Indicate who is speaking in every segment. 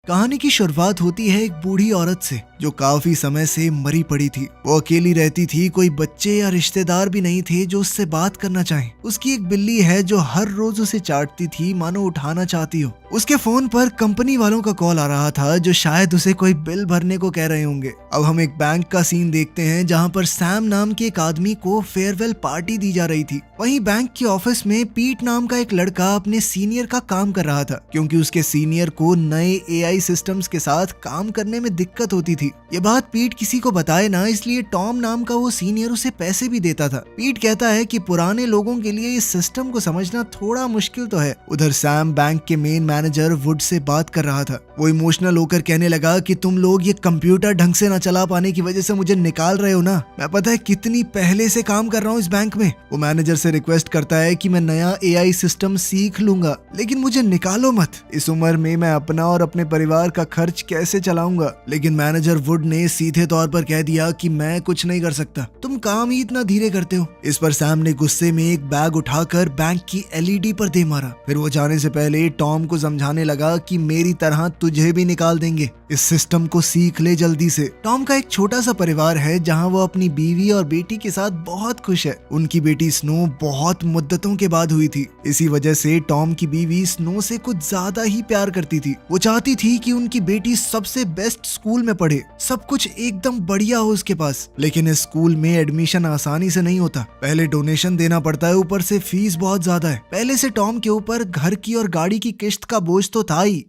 Speaker 1: कहानी की शुरुआत होती है एक बूढ़ी औरत से जो काफी समय से मरी पड़ी थी। वो अकेली रहती थी, कोई बच्चे या रिश्तेदार भी नहीं थे जो उससे बात करना चाहे। उसकी एक बिल्ली है जो हर रोज उसे चाटती थी मानो उठाना चाहती हो। उसके फोन पर कंपनी वालों का कॉल आ रहा था जो शायद उसे कोई बिल भरने को कह रहे होंगे। अब हम एक बैंक का सीन देखते हैं जहाँ पर सैम नाम के एक आदमी को फेयरवेल पार्टी दी जा रही थी। वहीं बैंक के ऑफिस में पीट नाम का एक लड़का अपने सीनियर का काम कर रहा था क्योंकि उसके सीनियर को नए एआई सिस्टम्स के साथ काम करने में दिक्कत होती थी। ये बात पीट किसी को बताए ना, इसलिए टॉम नाम का वो सीनियर उसे पैसे भी देता था। पीट कहता है कि पुराने लोगों के लिए इस सिस्टम को समझना थोड़ा मुश्किल तो है। उधर सैम बैंक के मेन मैनेजर वुड से बात कर रहा था। वो इमोशनल होकर कहने लगा कि तुम लोग ये कंप्यूटर ढंग से न चला पाने की वजह से मुझे निकाल रहे हो ना। मैं पता है कितनी पहले से काम कर रहा हूँ इस बैंक में। वो मैनेजर से रिक्वेस्ट करता है कि मैं नया एआई सिस्टम सीख लूंगा लेकिन मुझे निकालो मत। इस उम्र में मैं अपना और अपने परिवार का खर्च कैसे चलाऊंगा। लेकिन मैनेजर वुड ने सीधे तौर पर कह दिया कि मैं कुछ नहीं कर सकता, तुम काम ही इतना धीरे करते हो। इस पर सैम ने गुस्से में एक बैग उठाकर बैंक की एलईडी पर दे मारा। फिर वो जाने से पहले टॉम को समझाने लगा कि मेरी तरह तुझे भी निकाल देंगे, इस सिस्टम को सीख ले जल्दी से। टॉम का एक छोटा सा परिवार है जहाँ वो अपनी बीवी और बेटी के साथ बहुत खुश है। उनकी बेटी स्नो बहुत मुद्दतों के बाद हुई थी। इसी वजह से टॉम की बीवी स्नो से कुछ ज्यादा ही प्यार करती थी। वो चाहती थी कि उनकी बेटी सबसे बेस्ट स्कूल में पढ़े, सब कुछ एकदम बढ़िया हो उसके पास। लेकिन इस स्कूल में एडमिशन आसानी से नहीं होता। पहले डोनेशन देना पड़ता है, ऊपर से फीस बहुत ज्यादा है। पहले से टॉम के ऊपर घर की और गाड़ी की किश्त का बोझ तो था ही।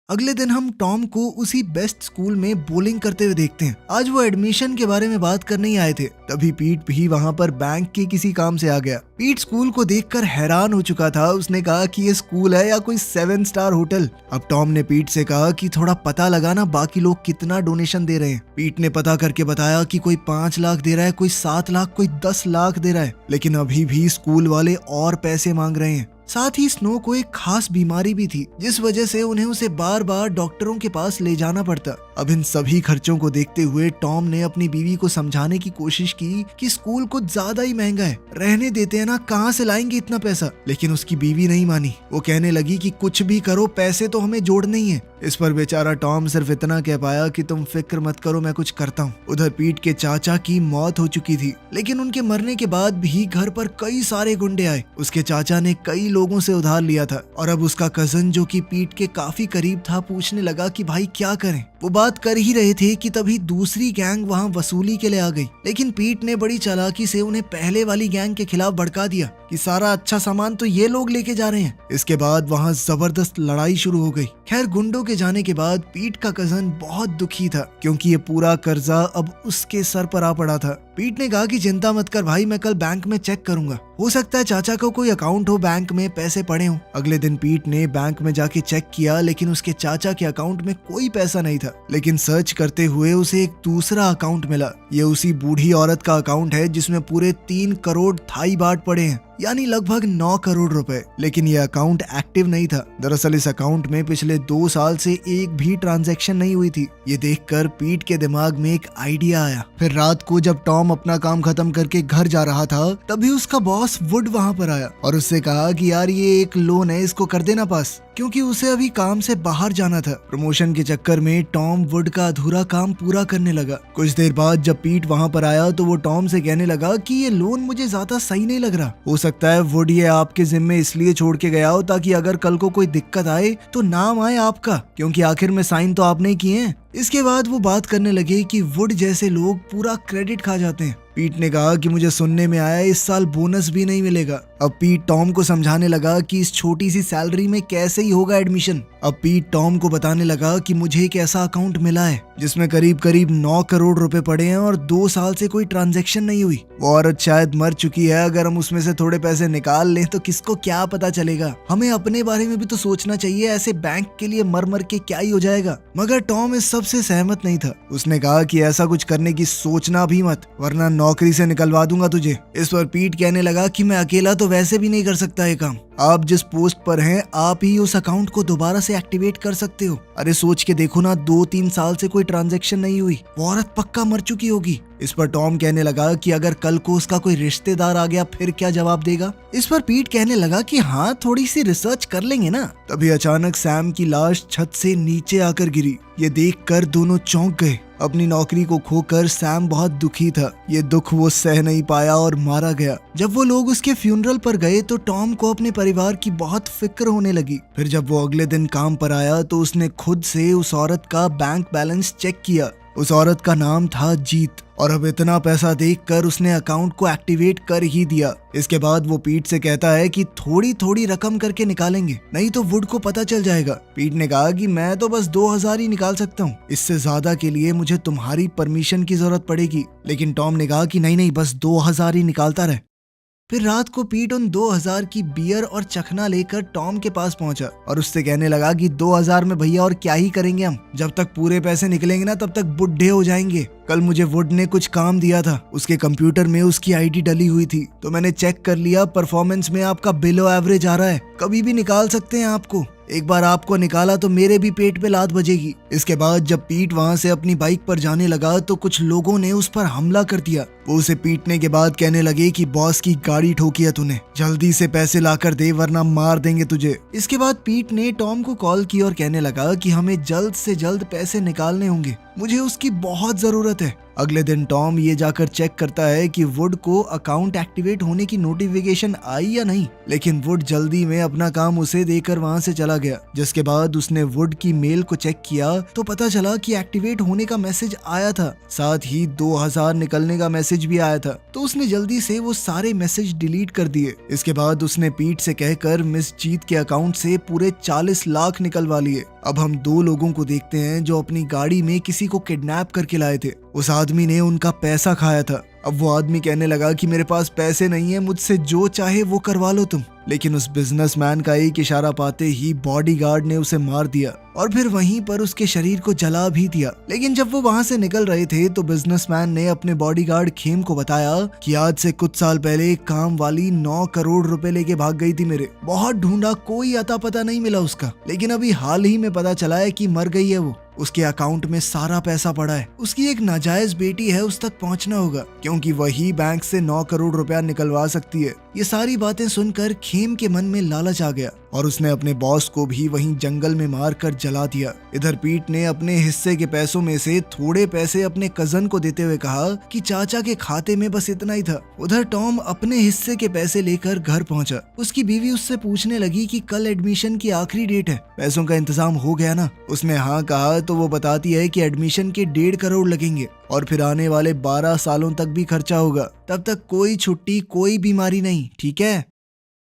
Speaker 1: अगले दिन हम टॉम को उसी बेस्ट स्कूल में बोलिंग करते हुए देखते हैं। आज वो एडमिशन के बारे में बात करने ही आए थे। तभी पीट भी वहाँ पर बैंक के किसी काम से आ गया। पीट स्कूल को देखकर हैरान हो चुका था। उसने कहा कि ये स्कूल है या कोई 7 स्टार होटल। अब टॉम ने पीट से कहा कि थोड़ा पता लगाना बाकी लोग कितना डोनेशन दे रहे हैं। पीट ने पता करके बताया कि कोई 5 लाख दे रहा है, कोई 7 लाख, कोई 10 लाख दे रहा है। लेकिन अभी भी स्कूल वाले और पैसे मांग रहे हैं। साथ ही स्नो को एक खास बीमारी भी थी जिस वजह से उन्हें उसे बार बार डॉक्टरों के पास ले जाना पड़ता। अब इन सभी खर्चों को देखते हुए टॉम ने अपनी बीवी को समझाने की कोशिश की कि स्कूल कुछ ज्यादा ही महंगा है, रहने देते हैं ना, कहाँ से लाएंगे इतना पैसा। लेकिन उसकी बीवी नहीं मानी। वो कहने लगी कि कुछ भी करो, पैसे तो हमें जोड़ने ही है। इस पर बेचारा टॉम सिर्फ इतना कह पाया कि तुम फिक्र मत करो, मैं कुछ करता हूँ। उधर पीट के चाचा की मौत हो चुकी थी लेकिन उनके मरने के बाद भी घर पर कई सारे गुंडे आए। उसके चाचा ने कई लोगों से उधार लिया था और अब उसका कजन जो कि पीट के काफी करीब था पूछने लगा कि भाई क्या करें। वो बात कर ही रहे थे कि तभी दूसरी गैंग वहाँ वसूली के लिए आ गई। लेकिन पीट ने बड़ी चालाकी से उन्हें पहले वाली गैंग के खिलाफ भड़का दिया कि सारा अच्छा सामान तो ये लोग लेके जा रहे हैं। इसके बाद वहाँ जबरदस्त लड़ाई शुरू हो गई। खैर गुंडों के जाने के बाद पीट का कजन बहुत दुखी था क्योंकि ये पूरा कर्जा अब उसके सर पर आ पड़ा था। पीट ने कहा कि चिंता मत कर भाई, मैं कल बैंक में चेक करूंगा, हो सकता है चाचा को कोई अकाउंट हो बैंक में, पैसे पड़े हो। अगले दिन पीट ने बैंक में जाके चेक किया लेकिन उसके चाचा के अकाउंट में कोई पैसा नहीं था। लेकिन सर्च करते हुए उसे एक दूसरा अकाउंट मिला। ये उसी बूढ़ी औरत का अकाउंट है जिसमें पूरे 3 करोड़ थाई बाट पड़े हैं, यानी लगभग 9 करोड़ रुपए। लेकिन ये अकाउंट एक्टिव नहीं था। दरअसल इस अकाउंट में पिछले 2 साल से एक भी ट्रांजैक्शन नहीं हुई थी। ये देखकर पीट के दिमाग में एक आइडिया आया। फिर रात को जब टॉम अपना काम खत्म करके घर जा रहा था तभी उसका बॉस वुड वहाँ पर आया और उससे कहा कि यार ये एक लोन है, इसको कर देना पास, क्योंकि उसे अभी काम से बाहर जाना था। प्रमोशन के चक्कर में टॉम वुड का अधूरा काम पूरा करने लगा। कुछ देर बाद जब पीट वहाँ पर आया तो वो टॉम से कहने लगा कि ये लोन मुझे ज्यादा सही नहीं लग रहा। हो सकता है वुड ये आपके जिम्मे इसलिए छोड़ के गया हो ताकि अगर कल को कोई दिक्कत आए तो नाम आए आपका, क्योंकि आखिर में साइन तो आपने ही किए हैं। इसके बाद वो बात करने लगे कि वुड जैसे लोग पूरा क्रेडिट खा जाते हैं। पीट ने कहा कि मुझे सुनने में आया इस साल बोनस भी नहीं मिलेगा। अब पीट टॉम को समझाने लगा कि इस छोटी सी सैलरी में कैसे ही होगा एडमिशन। अब पीट टॉम को बताने लगा कि मुझे एक ऐसा अकाउंट मिला है जिसमें करीब करीब 9 करोड़ रुपए पड़े हैं और 2 साल से कोई ट्रांजैक्शन नहीं हुई। वो औरत शायद मर चुकी है, अगर हम उसमें से थोड़े पैसे निकाल लें तो किसको क्या पता चलेगा। हमें अपने बारे में भी तो सोचना चाहिए, ऐसे बैंक के लिए मर मर के क्या ही हो जाएगा। मगर टॉम इस सब से सहमत नहीं था। उसने कहा कि ऐसा कुछ करने की सोचना भी मत, वरना नौकरी से निकलवा दूंगा तुझे। इस पर पीट कहने लगा कि मैं अकेला तो वैसे भी नहीं कर सकता ये काम। आप जिस पोस्ट पर हैं आप ही उस अकाउंट को दोबारा से एक्टिवेट कर सकते हो। अरे सोच के देखो ना, 2-3 साल से कोई ट्रांजैक्शन नहीं हुई, वो औरत पक्का मर चुकी होगी। इस पर टॉम कहने लगा कि अगर कल को उसका कोई रिश्तेदार आ गया फिर क्या जवाब देगा। इस पर पीट कहने लगा कि हाँ, थोड़ी सी रिसर्च कर लेंगे ना। तभी अचानक सैम की लाश छत से नीचे आकर गिरी। ये देखकर दोनों चौंक गए। अपनी नौकरी को खोकर सैम बहुत दुखी था। ये दुख वो सह नहीं पाया और मारा गया। जब वो लोग उसके फ्यूनरल पर गए तो टॉम को अपने परिवार की बहुत फिक्र होने लगी। फिर जब वो अगले दिन काम पर आया तो उसने खुद से उस औरत का बैंक बैलेंस चेक किया। उस औरत का नाम था जीत और अब इतना पैसा देखकर उसने अकाउंट को एक्टिवेट कर ही दिया। इसके बाद वो पीट से कहता है कि थोड़ी थोड़ी रकम करके निकालेंगे, नहीं तो वुड को पता चल जाएगा। पीट ने कहा कि मैं तो बस 2000 ही निकाल सकता हूँ, इससे ज्यादा के लिए मुझे तुम्हारी परमिशन की जरूरत पड़ेगी। लेकिन टॉम ने कहा कि नहीं, बस 2000 ही निकालता रहे। फिर रात को पीट उन 2000 की बियर और चखना लेकर टॉम के पास पहुंचा और उससे कहने लगा कि 2000 में भैया और क्या ही करेंगे हम, जब तक पूरे पैसे निकलेंगे ना तब तक बुढ़े हो जाएंगे। कल मुझे वुड ने कुछ काम दिया था, उसके कंप्यूटर में उसकी आईडी डली हुई थी तो मैंने चेक कर लिया, परफॉर्मेंस में आपका बिलो एवरेज आ रहा है, कभी भी निकाल सकते हैं आपको। एक बार आपको निकाला तो मेरे भी पेट पे लात बजेगी। इसके बाद जब पीट वहां से अपनी बाइक पर जाने लगा तो कुछ लोगों ने उस पर हमला कर दिया। वो उसे पीटने के बाद कहने लगे कि बॉस की गाड़ी ठोकी है तूने, जल्दी से पैसे लाकर दे वरना मार देंगे तुझे। इसके बाद पीट ने टॉम को कॉल की और कहने लगा कि हमें जल्द से जल्द पैसे निकालने होंगे, मुझे उसकी बहुत जरूरत है। अगले दिन टॉम ये जाकर चेक करता है कि वुड को अकाउंट एक्टिवेट होने की नोटिफिकेशन आई या नहीं, लेकिन वुड जल्दी में अपना काम उसे देकर वहां से चला गया। जिसके बाद उसने वुड की मेल को चेक किया तो पता चला कि एक्टिवेट होने का मैसेज आया था, साथ ही 2000 निकलने का मैसेज भी आया था। तो उसने जल्दी से वो सारे मैसेज डिलीट कर दिए। इसके बाद उसने पीट से कहकर मिस जीत के अकाउंट से पूरे 40 लाख निकलवा लिए। अब हम 2 लोगों को देखते हैं जो अपनी गाड़ी में किसी को किडनैप करके लाए थे। उस आदमी ने उनका पैसा खाया था। अब वो आदमी कहने लगा कि मेरे पास पैसे नहीं है, मुझसे जो चाहे वो करवा लो तुम। लेकिन उस बिजनेसमैन का एक इशारा पाते ही बॉडीगार्ड ने उसे मार दिया और फिर वहीं पर उसके शरीर को जला भी दिया। लेकिन जब वो वहां से निकल रहे थे तो बिजनेसमैन ने अपने बॉडीगार्ड खेम को बताया कि आज से कुछ साल पहले एक काम वाली 9 करोड़ रुपए लेके भाग गई थी मेरे। बहुत ढूंढा, कोई अता पता नहीं मिला उसका, लेकिन अभी हाल ही में पता चला है कि मर गई है वो। उसके अकाउंट में सारा पैसा पड़ा है, उसकी एक नाजायज बेटी है, उस तक पहुंचना होगा क्योंकि वही बैंक से 9 करोड़ रुपया निकलवा सकती है। ये सारी बातें सुनकर खेम के मन में लालच आ गया और उसने अपने बॉस को भी वहीं जंगल में मारकर जला दिया। इधर पीट ने अपने हिस्से के पैसों में से थोड़े पैसे अपने कजन को देते हुए कहा कि चाचा के खाते में बस इतना ही था। उधर टॉम अपने हिस्से के पैसे लेकर घर पहुंचा। उसकी बीवी उससे पूछने लगी कि कल एडमिशन की आखिरी डेट है, पैसों का इंतजाम हो गया ना। उसने हाँ कहा तो वो बताती है कि एडमिशन के 1.5 करोड़ लगेंगे और फिर आने वाले 12 सालों तक भी खर्चा होगा, तब तक कोई छुट्टी, कोई बीमारी नहीं, ठीक है।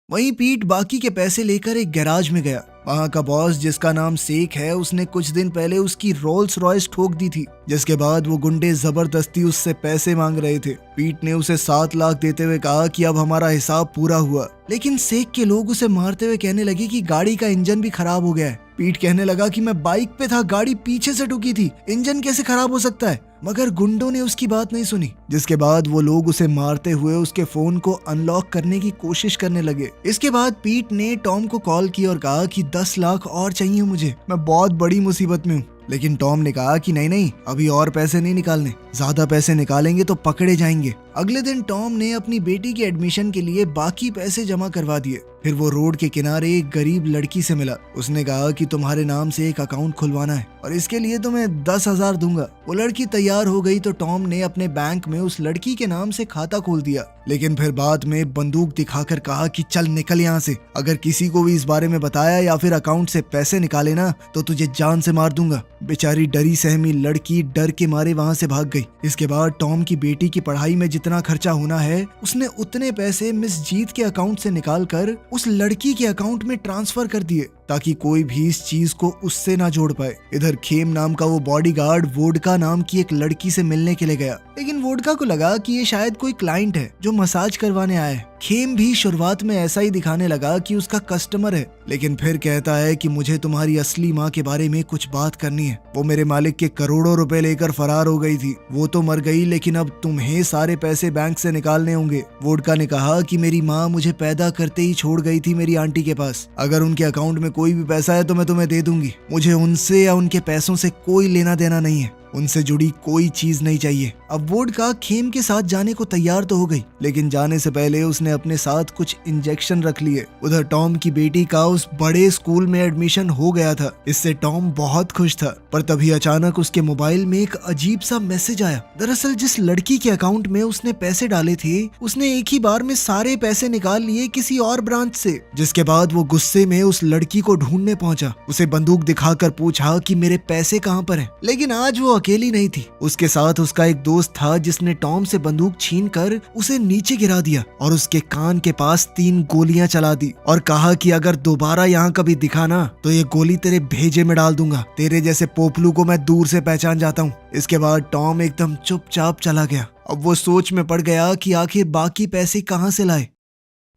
Speaker 1: वहीं पीट बाकी के पैसे लेकर एक गैराज में गया। वहाँ का बॉस जिसका नाम शेख है, उसने कुछ दिन पहले उसकी रोल्स रॉयस ठोक दी थी, जिसके बाद वो गुंडे जबरदस्ती उससे पैसे मांग रहे थे। पीट ने उसे 7 लाख देते हुए कहा कि अब हमारा हिसाब पूरा हुआ, लेकिन शेख के लोग उसे मारते हुए कहने लगे कि गाड़ी का इंजन भी खराब हो गया है। पीट कहने लगा कि मैं बाइक पे था, गाड़ी पीछे से ठुकी थी, इंजन कैसे खराब हो सकता है, मगर गुंडों ने उसकी बात नहीं सुनी। जिसके बाद वो लोग उसे मारते हुए उसके फोन को अनलॉक करने की कोशिश करने लगे। इसके बाद पीट ने टॉम को कॉल की और कहा कि 10 लाख और चाहिए मुझे, मैं बहुत बड़ी मुसीबत में हूँ। लेकिन टॉम ने कहा कि नहीं, अभी और पैसे नहीं निकालने, ज्यादा पैसे निकालेंगे तो पकड़े जाएंगे। अगले दिन टॉम ने अपनी बेटी के एडमिशन के लिए बाकी पैसे जमा करवा दिए। फिर वो रोड के किनारे एक गरीब लड़की से मिला। उसने कहा कि तुम्हारे नाम से एक अकाउंट खुलवाना है और इसके लिए तुम्हें 10,000 दूंगा। वो लड़की तैयार हो गई तो टॉम ने अपने बैंक में उस लड़की के नाम से खाता खोल दिया, लेकिन फिर बाद में बंदूक दिखाकर कहा कि चल निकल यहाँ से, अगर किसी को भी इस बारे में बताया या फिर अकाउंट से पैसे निकाले ना तो तुझे जान से मार दूंगा। बेचारी डरी सहमी लड़की डर के मारे वहाँ से भाग गई। इसके बाद टॉम की बेटी की पढ़ाई में जितना खर्चा होना है उसने उतने पैसे मिस जीत के अकाउंट से निकाल कर उस लड़की के अकाउंट में ट्रांसफर कर दिए ताकि कोई भी इस चीज को उससे ना जोड़ पाए। इधर खेम नाम का वो बॉडीगार्ड वोडका नाम की एक लड़की से मिलने के लिए गया। लेकिन वोडका को लगा कि ये शायद कोई क्लाइंट है जो मसाज करवाने आया है। खेम भी शुरुआत में ऐसा ही दिखाने लगा कि उसका कस्टमर है, लेकिन फिर कहता है कि मुझे तुम्हारी असली माँ के बारे में कुछ बात करनी है। वो मेरे मालिक के करोड़ों रुपए लेकर फरार हो गई थी। वो तो मर गई, लेकिन अब तुम्हें सारे पैसे बैंक से निकालने होंगे। वोडका ने कहा कि मेरी माँ मुझे पैदा करते ही छोड़ गई थी मेरी आंटी के पास। अगर उनके अकाउंट में कोई भी पैसा है तो मैं तुम्हें दे दूंगी। मुझे उनसे या उनके पैसों से कोई लेना देना नहीं है। उनसे जुड़ी कोई चीज नहीं चाहिए। अब वोडका खेम के साथ जाने को तैयार तो हो गई, लेकिन जाने से पहले उसने अपने साथ कुछ इंजेक्शन रख लिए। उधर टॉम की बेटी का उस बड़े स्कूल में एडमिशन हो गया था। इससे टॉम बहुत खुश था, पर तभी अचानक उसके मोबाइल में एक अजीब सा मैसेज आया। दरअसल जिस लड़की के अकाउंट में उसने पैसे डाले थे, उसने एक ही बार में सारे पैसे निकाल लिए किसी और ब्रांच से। जिसके बाद वो गुस्से में उस लड़की को ढूंढने पहुंचा। उसे बंदूक दिखाकर पूछा कि मेरे पैसे कहाँ पर हैं। लेकिन आज वो अकेली नहीं थी। उसके साथ उसका एक दोस्त था जिसने टॉम से बंदूक छीनकर उसे नीचे गिरा दिया और उसके कान के पास 3 गोलियां चला दी और कहा कि अगर दोबारा यहाँ कभी दिखा ना तो ये गोली तेरे भेजे में डाल दूंगा। तेरे जैसे पोपलू को मैं दूर से पहचान जाता हूँ। इसके बाद टॉम एकदम चुपचाप चला गया। अब वो सोच में पड़ गया कि आखिर बाकी पैसे कहाँ से लाए।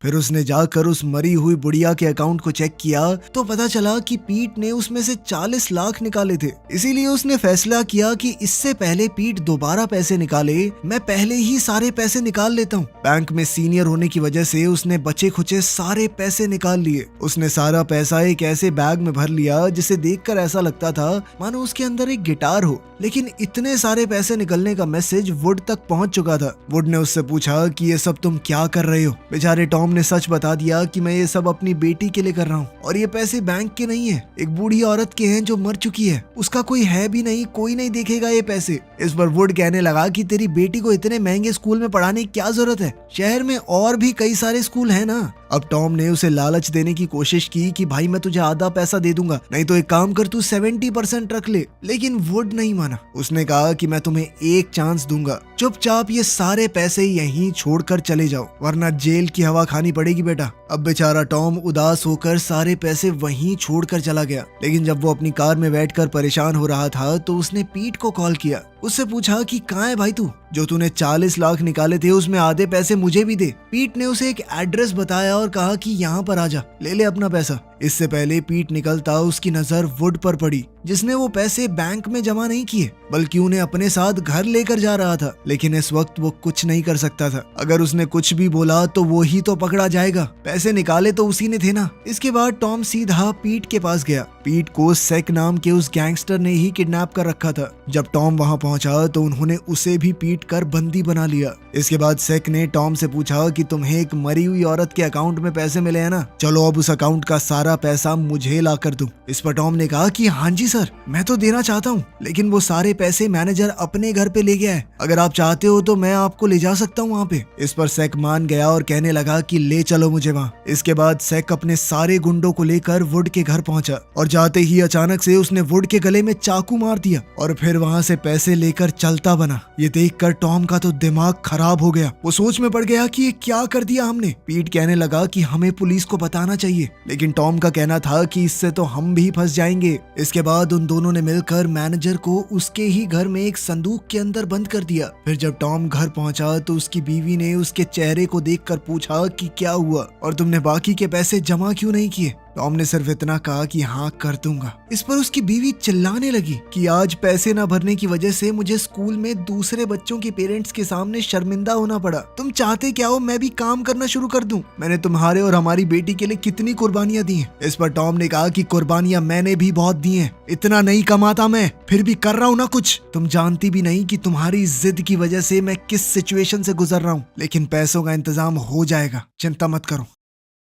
Speaker 1: फिर उसने जाकर उस मरी हुई बुढ़िया के अकाउंट को चेक किया तो पता चला कि पीट ने उसमें से 40 लाख निकाले थे। इसीलिए उसने फैसला किया कि इससे पहले पीट दोबारा पैसे निकाले, मैं पहले ही सारे पैसे निकाल लेता हूँ। बैंक में सीनियर होने की वजह से उसने बचे खुचे सारे पैसे निकाल लिए। उसने सारा पैसा एक ऐसे बैग में भर लिया जिसे देखकर ऐसा लगता था मानो उसके अंदर एक गिटार हो। लेकिन इतने सारे पैसे निकलने का मैसेज वुड तक पहुंच चुका था। वुड ने उससे पूछा कि ये सब तुम क्या कर रहे हो। बेचारे टॉम ने सच बता दिया कि मैं ये सब अपनी बेटी के लिए कर रहा हूँ और ये पैसे बैंक के नहीं है, एक बूढ़ी औरत के हैं जो मर चुकी है। उसका कोई है भी नहीं, कोई नहीं देखेगा ये पैसे। इस पर वुड कहने लगा कि तेरी बेटी को इतने महंगे स्कूल में पढ़ाने की क्या जरूरत है, शहर में और भी कई सारे स्कूल है ना। अब टॉम ने उसे लालच देने की कोशिश की कि भाई मैं तुझे आधा पैसा दे दूंगा, नहीं तो एक काम कर तू 70% रख ले। लेकिन वुड नहीं माना। उसने कहा कि मैं तुम्हें एक चांस दूंगा, चुपचाप ये सारे पैसे यहीं छोड़कर चले जाओ वरना जेल की हवा खानी पड़ेगी बेटा। अब बेचारा टॉम उदास होकर सारे पैसे वहीं छोड़कर चला गया। लेकिन जब वो अपनी कार में बैठकर परेशान हो रहा था तो उसने पीट को कॉल किया। उससे पूछा कि कहाँ है भाई तू, जो तूने 40 लाख निकाले थे उसमें आधे पैसे मुझे भी दे। पीट ने उसे एक एड्रेस बताया और कहा कि यहाँ पर आजा, ले ले अपना पैसा। इससे पहले पीट निकलता उसकी नजर वुड पर पड़ी, जिसने वो पैसे बैंक में जमा नहीं किए बल्कि उन्हें अपने साथ घर लेकर जा रहा था। लेकिन इस वक्त वो कुछ नहीं कर सकता था। अगर उसने कुछ भी बोला तो वो ही तो पकड़ा जाएगा। पैसे निकाले तो उसी ने थे ना। इसके बाद टॉम सीधा पीट के पास गया। पीट को सेक नाम के उस गैंगस्टर ने ही किडनैप कर रखा था। जब टॉम वहां पहुंचा तो उन्होंने उसे भी पीट कर बंदी बना लिया। इसके बाद सेक ने टॉम से पूछा कि तुम्हें एक मरी हुई औरत के अकाउंट में पैसे मिले हैं ना, चलो अब उस अकाउंट का सारा पैसा मुझे ला कर दूं। इस पर टॉम ने कहा कि हाँ जी सर, मैं तो देना चाहता हूँ, लेकिन वो सारे पैसे मैनेजर अपने घर पे ले गया है। अगर आप चाहते हो तो मैं आपको ले जा सकता हूँ वहाँ पे। इस पर सेक मान गया और कहने लगा कि ले चलो मुझे वहाँ। इसके बाद सेक अपने सारे गुंडों को लेकर वुड के घर पहुंचा और जाते ही अचानक से उसने वुड के गले में चाकू मार दिया और फिर वहाँ से पैसे लेकर चलता बना। ये देखकर टॉम का तो दिमाग खराब हो गया। वो सोच में पड़ गया कि ये क्या कर दिया हमने। पीट कहने लगा कि हमें पुलिस को बताना चाहिए, लेकिन टॉम का कहना था कि इससे तो हम भी फंस जाएंगे। इसके बाद उन दोनों ने मिलकर मैनेजर को उसके ही घर में एक संदूक के अंदर बंद कर दिया। फिर जब टॉम घर पहुंचा तो उसकी बीवी ने उसके चेहरे को देखकर पूछा कि क्या हुआ और तुमने बाकी के पैसे जमा क्यों नहीं किए। टॉम ने सिर्फ इतना कहा कि हाँ कर दूंगा। इस पर उसकी बीवी चिल्लाने लगी कि आज पैसे न भरने की वजह से मुझे स्कूल में दूसरे बच्चों के पेरेंट्स के सामने शर्मिंदा होना पड़ा। तुम चाहते क्या हो मैं भी काम करना शुरू कर दूं? मैंने तुम्हारे और हमारी बेटी के लिए कितनी कुर्बानियां दी हैं। इस पर टॉम ने कहा कि कुर्बानियां मैंने भी बहुत दी हैं, इतना नहीं कमाता मैं, फिर भी कर रहा हूँ ना कुछ। तुम जानती भी नहीं कि तुम्हारी जिद की वजह से मैं किस सिचुएशन से गुजर रहा हूँ, लेकिन पैसों का इंतजाम हो जाएगा, चिंता मत करो।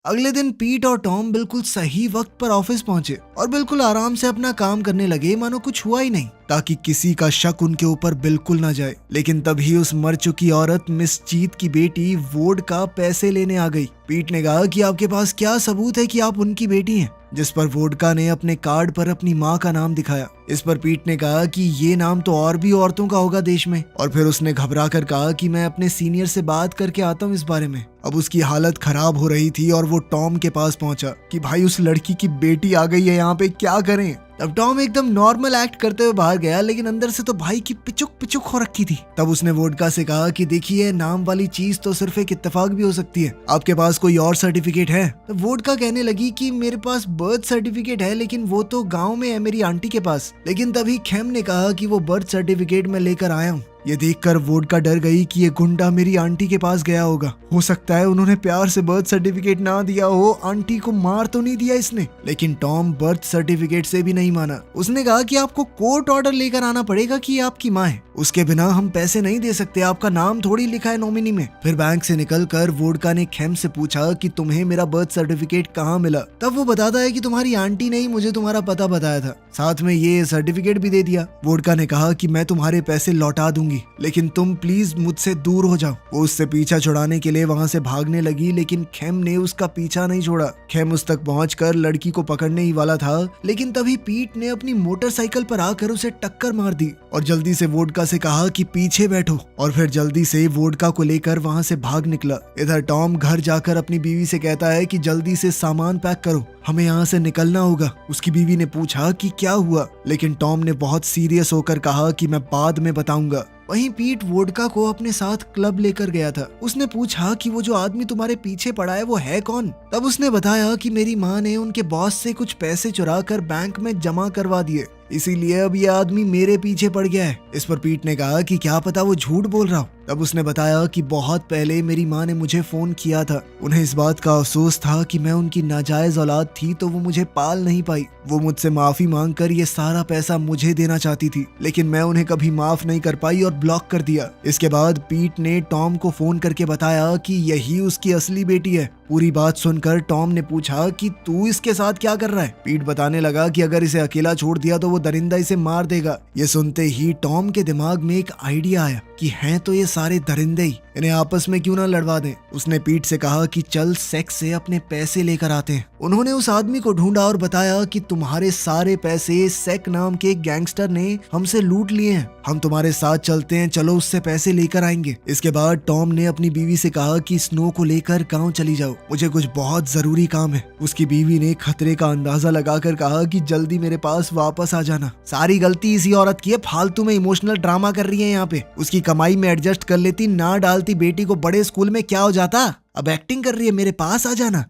Speaker 1: अगले दिन पीट और टॉम बिल्कुल सही वक्त पर ऑफिस पहुंचे और बिल्कुल आराम से अपना काम करने लगे मानो कुछ हुआ ही नहीं, ताकि किसी का शक उनके ऊपर बिल्कुल ना जाए। लेकिन तभी उस मर चुकी औरत मिस जीत की बेटी वुड का पैसे लेने आ गई। पीट ने कहा कि आपके पास क्या सबूत है कि आप उनकी बेटी हैं? जिस पर वोडका ने अपने कार्ड पर अपनी माँ का नाम दिखाया। इस पर पीट ने कहा कि ये नाम तो और भी औरतों का होगा देश में, और फिर उसने घबरा कर कहा कि मैं अपने सीनियर से बात करके आता हूँ इस बारे में। अब उसकी हालत खराब हो रही थी और वो टॉम के पास पहुंचा कि भाई उस लड़की की बेटी आ गई है यहाँ पे, क्या करें? तब टॉम एकदम नॉर्मल एक्ट करते हुए बाहर गया, लेकिन अंदर से तो भाई की पिचुक पिचुक हो रखी थी। तब उसने वोडका से कहा कि देखिए, नाम वाली चीज तो सिर्फ एक इत्तेफाक भी हो सकती है, आपके पास कोई और सर्टिफिकेट है? तब वोडका कहने लगी कि मेरे पास बर्थ सर्टिफिकेट है, लेकिन वो तो गाँव में है मेरी आंटी के पास। लेकिन तभी खेम ने कहा कि वो बर्थ सर्टिफिकेट मैं लेकर आया हूँ। ये देखकर वोडका डर गई कि ये गुंडा मेरी आंटी के पास गया होगा। हो सकता है उन्होंने प्यार से बर्थ सर्टिफिकेट ना दिया हो, आंटी को मार तो नहीं दिया इसने। लेकिन टॉम बर्थ सर्टिफिकेट से भी नहीं माना। उसने कहा कि आपको कोर्ट ऑर्डर लेकर आना पड़ेगा कि ये आपकी माँ है, उसके बिना हम पैसे नहीं दे सकते, आपका नाम थोड़ी लिखा है नॉमिनी में। फिर बैंक से निकलकर वोडका ने खेम से पूछा कि तुम्हें मेरा बर्थ सर्टिफिकेट कहाँ मिला? तब वो बताता है कि तुम्हारी आंटी ने ही मुझे तुम्हारा पता बताया था, साथ में ये सर्टिफिकेट भी दे दिया। वोडका ने कहा कि मैं तुम्हारे पैसे लौटा दूंगी, लेकिन तुम प्लीज मुझसे दूर हो जाओ। वो उससे पीछा छुड़ाने के लिए वहां से भागने लगी, लेकिन खेम ने उसका पीछा नहीं छोड़ा। खेम उस तक पहुंचकर लड़की को पकड़ने ही वाला था, लेकिन तभी पीट ने अपनी मोटरसाइकिल पर आकर उसे टक्कर मार दी और जल्दी से वोडका से कहा कि पीछे बैठो, और फिर जल्दी से वोडका को लेकर वहां से भाग निकला। इधर टॉम घर जाकर अपनी बीवी से कहता है कि जल्दी से सामान पैक करो, हमें यहाँ से निकलना होगा। उसकी बीवी ने पूछा कि क्या हुआ, लेकिन टॉम ने बहुत सीरियस होकर कहा कि मैं बाद में बताऊंगा। वहीं पीट वोडका को अपने साथ क्लब लेकर गया था। उसने पूछा कि वो जो आदमी तुम्हारे पीछे पड़ा है वो है कौन? तब उसने बताया कि मेरी माँ ने उनके बॉस से कुछ पैसे चुरा कर बैंक में जमा करवा दिए, इसीलिए अब ये आदमी मेरे पीछे पड़ गया है। इस पर पीट ने कहा कि क्या पता वो झूठ बोल रहा हो। तब उसने बताया कि बहुत पहले मेरी माँ ने मुझे फोन किया था, उन्हें इस बात का अफसोस था कि मैं उनकी नाजायज औलाद थी तो वो मुझे पाल नहीं पाई। वो मुझसे माफी मांगकर ये सारा पैसा मुझे देना चाहती थी, लेकिन मैं उन्हें कभी माफ नहीं कर पाई और ब्लॉक कर दिया। इसके बाद पीट ने टॉम को फोन करके बताया कि यही उसकी असली बेटी है। पूरी बात सुनकर टॉम ने पूछा कि तू इसके साथ क्या कर रहा है? पीट बताने लगा कि अगर इसे अकेला छोड़ दिया तो वो दरिंदा इसे मार देगा। ये सुनते ही टॉम के दिमाग में एक आइडिया आया कि हैं तो ये सारे दरिंदे ही, इन्हें आपस में क्यों ना लड़वा दें। उसने पीट से कहा कि चल सेक्स से अपने पैसे लेकर आते हैं। उन्होंने उस आदमी को ढूंढा और बताया कि तुम्हारे सारे पैसे सेक नाम के एक गैंगस्टर ने हमसे लूट लिए हैं, हम तुम्हारे साथ चलते हैं, चलो उससे पैसे लेकर आएंगे। इसके बाद टॉम ने अपनी बीवी से कहा कि स्नो को लेकर गाँव चली जाओ, मुझे कुछ बहुत जरूरी काम है। उसकी बीवी ने खतरे का अंदाजा लगाकर कहा कि जल्दी मेरे पास वापस आ जाना। सारी गलती इसी औरत की है, फालतू में इमोशनल ड्रामा कर रही है यहाँ पे। उसकी कमाई में एडजस्ट कर लेती, ना डालती बेटी को बड़े स्कूल में, क्या हो जाता? अब एक्टिंग कर रही है, मेरे पास आ जाना।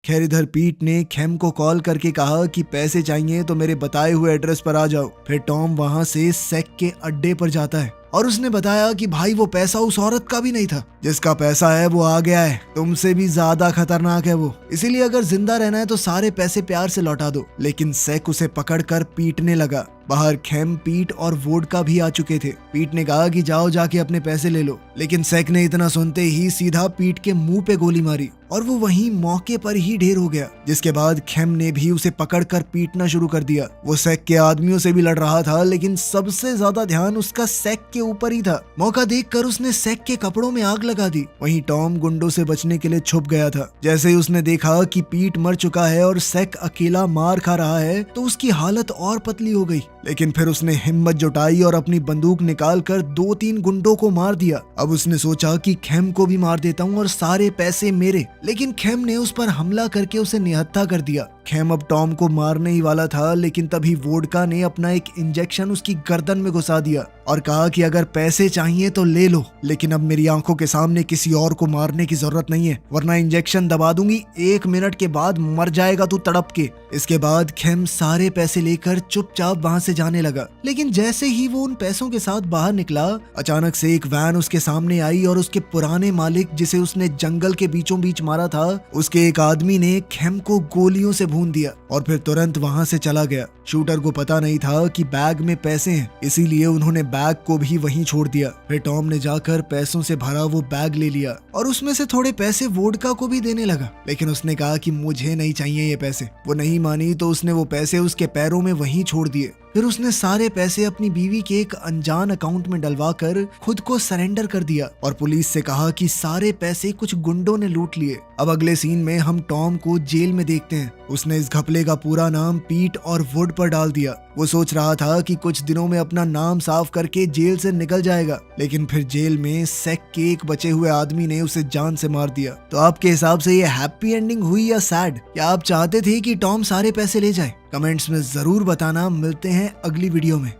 Speaker 1: खैर इधर पीट ने खेम को कॉल करके कहा कि पैसे चाहिए तो मेरे बताए हुए एड्रेस पर आ जाओ। फिर टॉम वहां से सेक के अड्डे पर जाता है और उसने बताया कि भाई वो पैसा उस औरत का भी नहीं था, जिसका पैसा है वो आ गया है, तुमसे भी ज्यादा खतरनाक है वो, इसीलिए अगर जिंदा रहना है तो सारे पैसे प्यार से लौटा दो। लेकिन सेक उसे पकड़कर पीटने लगा। बाहर खेम, पीट और वोडका भी आ चुके थे। पीट ने कहा कि जाओ जाके अपने पैसे ले लो, लेकिन सेक ने इतना सुनते ही सीधा पीट के मुंह पे गोली मारी और वो वहीं मौके पर ही ढेर हो गया। जिसके बाद खेम ने भी उसे पकड़कर पीटना शुरू कर दिया। वो सेक के आदमियों से भी लड़ रहा था, लेकिन सबसे ज्यादा ध्यान उसका सेक के ऊपर ही था। मौका देखकर उसने सेक के कपड़ों में आग लगा दी। वहीं टॉम गुंडों से बचने के लिए छुप गया था। जैसे ही उसने देखा कि पीट मर चुका है और सेक अकेला मार खा रहा है तो उसकी हालत और पतली हो गई। लेकिन फिर उसने हिम्मत जुटाई और अपनी बंदूक निकालकर 2-3 गुंडों को मार दिया। अब उसने सोचा कि खेम को भी मार देता हूँ और सारे पैसे मेरे, लेकिन खेम ने उस पर हमला करके उसे निहत्था कर दिया। खेम अब टॉम को मारने ही वाला था, लेकिन तभी वोडका ने अपना एक इंजेक्शन उसकी गर्दन में घुसा दिया और कहा कि अगर पैसे चाहिए तो ले लो, लेकिन अब मेरी आंखों के सामने किसी और को मारने की जरूरत नहीं है, वरना इंजेक्शन दबा दूंगी, 1 मिनट के बाद मर जाएगा तू तड़प के। इसके बाद खेम सारे पैसे लेकर चुपचाप वहां से जाने लगा। लेकिन जैसे ही वो उन पैसों के साथ बाहर निकला, अचानक से एक वैन उसके सामने आई और उसके पुराने मालिक, जिसे उसने जंगल के बीचों बीच मारा था, उसके एक आदमी ने खेम को गोलियों से भून दिया और फिर तुरंत वहां से चला गया। शूटर को पता नहीं था कि बैग में पैसे हैं, इसीलिए उन्होंने बैग को भी वहीं छोड़ दिया। फिर टॉम ने जाकर पैसों से भरा वो बैग ले लिया और उसमें से थोड़े पैसे वोडका को भी देने लगा, लेकिन उसने कहा कि मुझे नहीं चाहिए ये पैसे। वो नहीं मानी तो उसने वो पैसे उसके पैरों में वहीं छोड़ दिए। फिर उसने सारे पैसे अपनी बीवी के एक अनजान अकाउंट में डलवा कर खुद को सरेंडर कर दिया और पुलिस से कहा कि सारे पैसे कुछ गुंडों ने लूट लिए। अब अगले सीन में हम टॉम को जेल में देखते हैं। उसने इस घपले बंदे का पूरा नाम पीट और वुड पर डाल दिया। वो सोच रहा था कि कुछ दिनों में अपना नाम साफ करके जेल से निकल जाएगा, लेकिन फिर जेल में सेक के एक बचे हुए आदमी ने उसे जान से मार दिया। तो आपके हिसाब से ये हैप्पी एंडिंग हुई या सैड? क्या आप चाहते थे कि टॉम सारे पैसे ले जाए? कमेंट्स में जरूर बताना। मिलते हैं अगली वीडियो में।